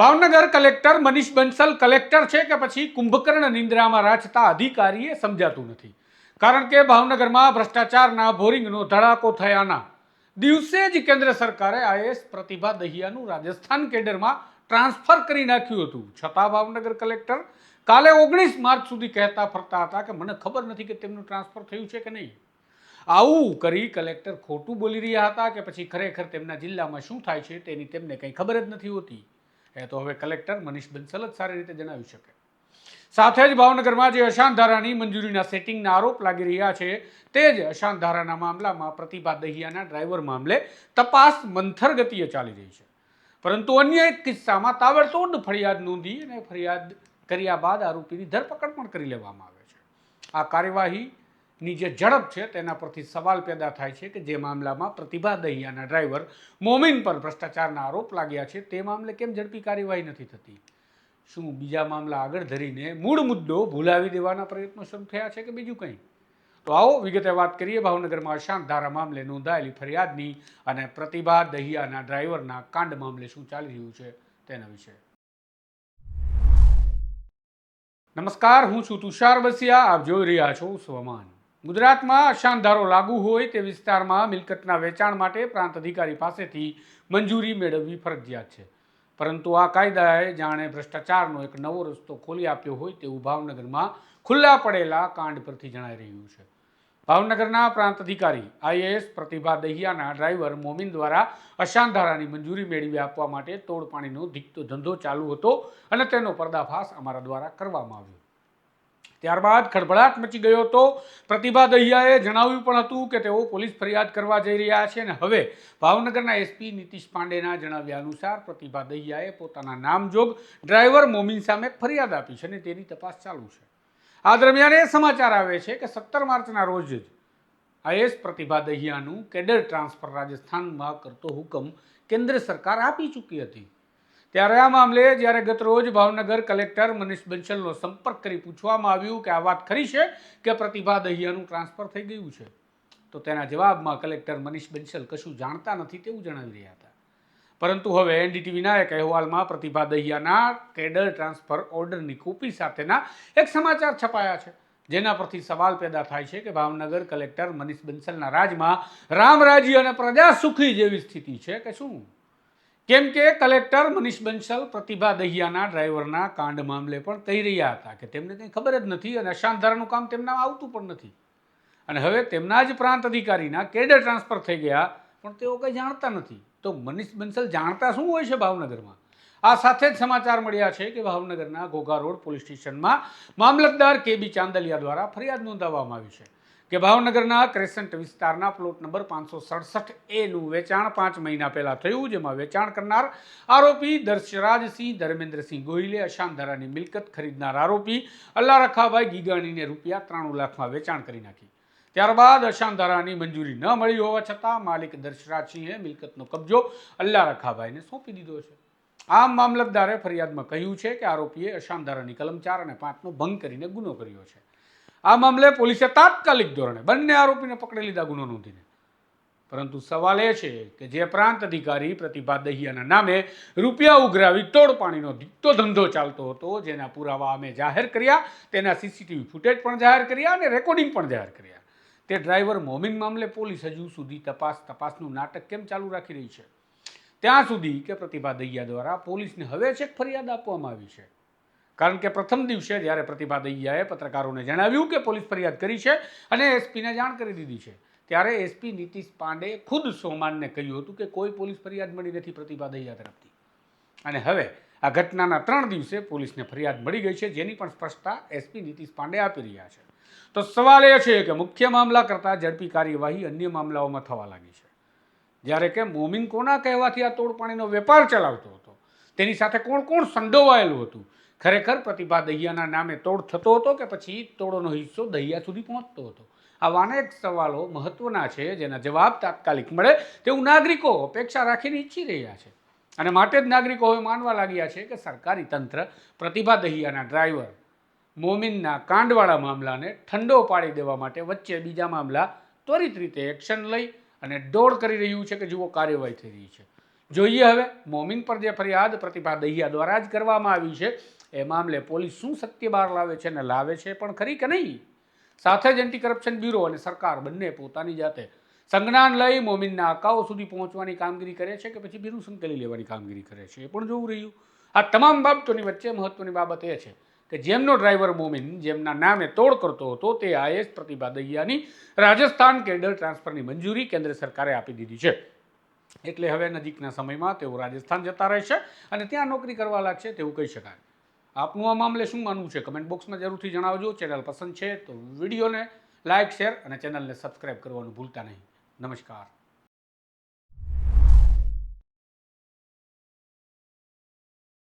Bhavnagar collector Manish Bansal collector છે કે પછી કુંભકર્ણ નિંદ્રામાં રાચતા અધિકારીએ સમજાતું નથી. કારણ કે ભાવનગરમાં ભ્રષ્ટાચારના બોરિંગનો ધડાકો થયાના દિવસે જ કેન્દ્ર સરકારે આઈએએસ પ્રતિભા દહિયાનું રાજસ્થાન કેડરમાં ટ્રાન્સફર કરી નાખ્યું હતું. છતાં ભાવનગર કલેક્ટર કાલે 19 માર્ચ સુધી કહેતા ફરતા હતા કે મને ખબર નથી કે તેમનું ટ્રાન્સફર થયું છે કે નહીં. આવું કરી કલેક્ટર ખોટું બોલી રહ્યા હતા કે પછી ખરેખર તેમના જિલ્લામાં શું થાય છે તેની તેમને કંઈ ખબર જ નથી હોતી. એ તો હવે કલેક્ટર મનીષ બંસલ જ સારી રીતે જણાવી શકે. સાથે જ ભાવનગરમાં જે અશાંત ધારાની મંજૂરીના સેટિંગના આરોપ લાગી રહ્યા છે તે જ અશાંત ધારાના મામલામાં પ્રતિભા દહિયાના ડ્રાઈવર મામલે તપાસ મંથર ગતિએ ચાલી રહી છે. પરંતુ અન્ય એક કિસ્સામાં તાબડતોડ ફરિયાદ નોંધી અને ફરિયાદ કર્યા બાદ આરોપીની ધરપકડ પણ કરી લેવામાં આવે છે. આ કાર્યવાહીની જે ઝડપ છે તેના પરથી સવાલ પેદા થાય છે કે જે મામલામાં પ્રતિભા દહિયાના ડ્રાઈવર મોમીન પર ભ્રષ્ટાચારના આરોપ લાગ્યા છે તે મામલે કેમ ઝડપી કાર્યવાહી નથી થતી? શું બીજા મામલા આગળ ધરીને મૂળ મુદ્દો ભૂલાવી દેવાના પ્રયત્નો શરૂ થયા છે કે બીજું કંઈ? તો આવો વિગતે વાત કરીએ ભાવનગરમાં અશાંત ધારા મામલે નોંધાયેલી ફરિયાદની અને પ્રતિભા દહિયાના ડ્રાઈવરના કાંડ મામલે શું ચાલી રહ્યું છે તેના વિશે. નમસ્કાર, હું છું તુષાર બસિયા. આપ જોઈ રહ્યા છો સ્વમાન. ગુજરાતમાં અશાંત ધારો લાગુ હોય તે વિસ્તારમાં મિલકતના વેચાણ માટે પ્રાંત અધિકારી પાસેથી મંજૂરી મેળવવી ફરજિયાત છે. પરંતુ આ કાયદાએ જાણે ભ્રષ્ટાચારનો એક નવો રસ્તો ખોલી આપ્યો હોય તેવું ભાવનગરમાં ખુલ્લા પડેલા કાંડ પરથી જણાઈ રહ્યું છે. ભાવનગરના પ્રાંત અધિકારી આઈએએસ પ્રતિભા દહિયાના ડ્રાઈવર મોમીન દ્વારા અશાંત ધારાની મંજૂરી મેળવી આપવા માટે તોડપાણીનો ધીકતો ધંધો ચાલુ હતો અને તેનો પર્દાફાશ અમારા દ્વારા કરવામાં આવ્યો. ત્યારબાદ ખળભળાટ મચી ગયો હતો. પ્રતિભા દહિયાએ જણાવ્યું પણ હતું કે તેઓ પોલીસ ફરિયાદ કરવા જઈ રહ્યા છે અને હવે ભાવનગરના એસપી નીતિશ પાંડેના જણાવ્યા અનુસાર પ્રતિભા દહિયાએ પોતાના નામજોગ ડ્રાઈવર મોમીન સામે ફરિયાદ આપી છે અને તેની તપાસ ચાલુ છે. આ દરમિયાન એ સમાચાર આવે છે કે 17 માર્ચના રોજ જ આઈએએસ પ્રતિભા દહિયાનું કેડર ટ્રાન્સફર રાજસ્થાનમાં કરતો હુકમ કેન્દ્ર સરકાર આપી ચૂકી હતી. ત્યારે આ મામલે જ્યારે ગત રોજ ભાવનગર કલેક્ટર મનીષ બંસલનો સંપર્ક કરી પૂછવામાં આવ્યું કે આ વાત ખરી છે કે પ્રતિભા દહિયાનું ટ્રાન્સફર થઈ ગયું છે, તો તેના જવાબમાં કલેક્ટર મનીષ બંસલ કશું જાણતા નથી તેવું જણાવી રહ્યા હતા. પરંતુ હવે એનડીટીવીના એક અહેવાલમાં પ્રતિભા દહિયાના કેડર ટ્રાન્સફર ઓર્ડરની કોપી સાથેના એક સમાચાર છપાયા છે, જેના પરથી સવાલ પેદા થાય છે કે ભાવનગર કલેક્ટર મનીષ બંસલના રાજમાં રામ રાજ્ય અને પ્રજા સુખી જેવી સ્થિતિ છે કે શું? કેમ કે કલેક્ટર મનીષ બંસલ પ્રતિભા દહિયાના ડ્રાઈવરના કાંડ મામલે પણ કહી રહ્યા હતા કે તેમને કંઈ ખબર જ નથી અને અશાંત ધારાનું કામ તેમના આવતું પણ નથી. અને હવે તેમના જ પ્રાંત અધિકારીના કેડર ટ્રાન્સફર થઈ ગયા પણ તેઓ કંઈ જાણતા નથી. તો મનીષ બંસલ જાણતા શું હોય છે ભાવનગરમાં? આ સાથે જ સમાચાર મળ્યા છે કે ભાવનગરના ઘોઘા રોડ પોલીસ સ્ટેશનમાં મામલતદાર કેબી ચાંદલિયા દ્વારા ફરિયાદ નોંધાવવામાં આવી છે કે ભાવનગરના ક્રેસન્ટ વિસ્તારના પ્લોટ નંબર 567A નું વેચાણ 5 મહિના પહેલા થયું, જેમાં વેચાણ કરનાર આરોપી દર્શરાજસિંહ ધર્મેન્દ્રસિંહ ગોહિલે અશાંત ધારાની મિલકત ખરીદનાર આરોપી અલ્લા રખાભાઈ ગીગાણીને રૂપિયા 93 લાખમાં વેચાણ કરી નાખી. ત્યારબાદ અશાંત ધારાની મંજૂરી ન મળી હોવા છતાં માલિક દર્શરાજસિંહે મિલકતનો કબજો અલ્લા રખાભાઈને સોંપી દીધો છે. આમ મામલતદારે ફરિયાદમાં કહ્યું છે કે આરોપીએ અશાંત ધારાની કલમ 4 અને 5 નો ભંગ કરીને ગુનો કર્યો છે. આ મામલે પોલીસે તાત્કાલિક ધોરણે બંને આરોપીને પકડી લીધા ગુનો નોંધીને. પરંતુ સવાલ એ છે કે જે પ્રાંત અધિકારી પ્રતિભા દહિયાના નામે રૂપિયા ઉઘરાવી તોડપાણીનો ધીકતો ધંધો ચાલતો હતો, જેના પુરાવા અમે જાહેર કર્યા, તેના સીસીટીવી ફૂટેજ પણ જાહેર કર્યા અને રેકોર્ડિંગ પણ જાહેર કર્યા, તે ડ્રાઈવર મોમીન મામલે પોલીસ હજુ સુધી તપાસનું નાટક કેમ ચાલુ રાખી રહી છે? ત્યાં સુધી કે પ્રતિભા દહિયા દ્વારા પોલીસને હવે છેક ફરિયાદ આપવામાં આવી છે. કારણ કે પ્રથમ દિવસે જ્યારે પ્રતિભા દહિયાએ પત્રકારોને જણાવ્યું કે પોલીસ ફરિયાદ કરી છે અને એસપીને જાણ કરી દીધી છે, ત્યારે એસપી નીતિશ પાંડે ખુદ સોમાનને કહ્યું હતું કે કોઈ પોલીસ ફરિયાદ મળી નથી પ્રતિભા દહિયા તરફથી. અને હવે આ ઘટનાના 3 દિવસે પોલીસને ફરિયાદ મળી ગઈ છે, જેની પણ સ્પષ્ટતા એસપી નીતિશ પાંડે આપી રહ્યા છે. તો સવાલ એ છે કે મુખ્ય મામલા કરતાં ઝડપી કાર્યવાહી અન્ય મામલાઓમાં થવા લાગી છે. જ્યારે કે મોમીન કોના કહેવાથી આ તોડપાણીનો વેપાર ચલાવતો હતો, તેની સાથે કોણ કોણ સંડોવાયેલું હતું? ખરેખર પ્રતિભા દહિયાના નામે તોડ થતો હતો કે પછી તોડોનો હિસ્સો દહિયા સુધી પહોંચતો હતો? આવા અનેક સવાલો મહત્વના છે, જેના જવાબ તાત્કાલિક મળે તેવું નાગરિકો અપેક્ષા રાખીને ઈચ્છી રહ્યા છે. અને માટે જ નાગરિકો હવે માનવા લાગ્યા છે કે સરકારી તંત્ર પ્રતિભા દહિયાના ડ્રાઈવર મોમીનના કાંડવાળા મામલાને ઠંડો પાડી દેવા માટે વચ્ચે બીજા મામલા ત્વરિત રીતે એક્શન લઈ અને દોડ કરી રહ્યું છે કે જુઓ કાર્યવાહી થઈ રહી છે. જોઈએ હવે મોમીન પર જે ફરિયાદ પ્રતિભા દહિયા દ્વારા જ કરવામાં આવી છે એ મામલે પોલીસ શું સત્ય બહાર લાવે છે અને લાવે છે પણ ખરી કે નહીં. સાથે જ એન્ટી કરપ્શન બ્યુરો અને સરકાર બંને પોતાની જાતે સંજ્ઞાન લઈ મોમીનના અકાઉ સુધી પહોંચવાની કામગીરી કરે છે કે પછી બીરું સંકેલી લેવાની કામગીરી કરે છે એ પણ જોવું રહ્યું. આ તમામ બાબતોની વચ્ચે મહત્વની બાબત એ છે કે જેમનો ડ્રાઈવર મોમીન જેમના નામે તોડ કરતો હતો તે આઈએએસ પ્રતિભા દહિયાની રાજસ્થાન કેડર ટ્રાન્સફરની મંજૂરી કેન્દ્ર સરકારે આપી દીધી છે. એટલે હવે નજીકના સમયમાં તેઓ રાજસ્થાન જતા રહેશે અને ત્યાં નોકરી કરવા લાગશે તેવું કહી શકાય. આપનું આ મામલે શું માનવું છે કમેન્ટ બોક્સમાં જરૂરથી જણાવજો. ચેનલ પસંદ છે તો વિડીયોને લાઇક, શેર અને ચેનલને સબસ્ક્રાઈબ કરવાનું ભૂલતા નહીં. નમસ્કાર.